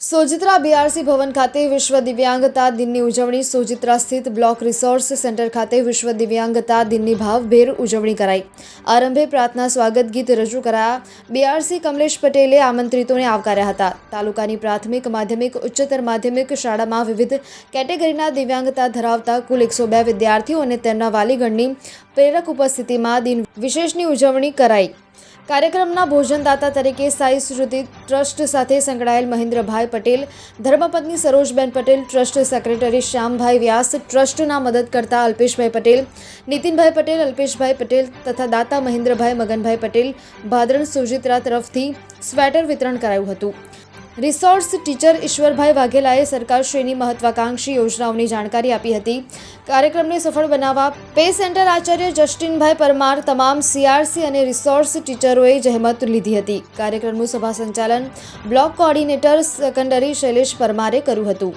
Sojitra BRC ભવન ખાતે વિશ્વ દિવ્યાંગતા દિનની ઉજવણી. સોજિત્રા સ્થિત બ્લોક રિસોર્સ સેન્ટર ખાતે વિશ્વ દિવ્યાંગતા દિનની ભાવભેર ઉજવણી કરાઈ. આરંભે પ્રાર્થના સ્વાગત ગીત રજૂ કરાયા. બીઆરસી કમલેશ પટેલે આમંત્રિતોને આવકાર્યા હતા. તાલુકાની પ્રાથમિક, માધ્યમિક, ઉચ્ચતર માધ્યમિક શાળામાં વિવિધ કેટેગરીના દિવ્યાંગતા ધરાવતા કુલ 102 વિદ્યાર્થીઓ અને તેમના વાલીગણની પ્રેરક ઉપસ્થિતિમાં દિન વિશેષની ઉજવણી કરાઈ. કાર્યક્રમના ભોજનદાતા તરીકે સાઈ શ્રુતિ ટ્રસ્ટ સાથે સંકળાયેલ મહેન્દ્રભાઈ પટેલ, ધર્મપત્ની સરોજબેન પટેલ, ટ્રસ્ટ સેક્રેટરી શ્યામભાઈ વ્યાસ, ટ્રસ્ટના મદદકર્તા અલ્પેશભાઈ પટેલ, નીતિનભાઈ પટેલ, અલ્પેશભાઈ પટેલ તથા દાતા મહેન્દ્રભાઈ મગનભાઈ પટેલ, ભાદરણ સોજિત્રા તરફથી સ્વેટર વિતરણ કરાયું હતું. રિસોર્સ ટીચર ઈશ્વરભાઈ વાઘેલાએ સરકારશ્રીની મહત્વાકાંક્ષી યોજનાઓની જાણકારી આપી હતી. કાર્યક્રમને સફળ બનાવવા પે સેન્ટર આચાર્ય જસ્ટિનભાઈ પરમાર, તમામ સીઆરસી અને રિસોર્સ ટીચરોએ જહેમત લીધી હતી. કાર્યક્રમનું સભા સંચાલન બ્લોક કોઓર્ડિનેટર સેકન્ડરી શૈલેષ પરમારે કર્યું હતું.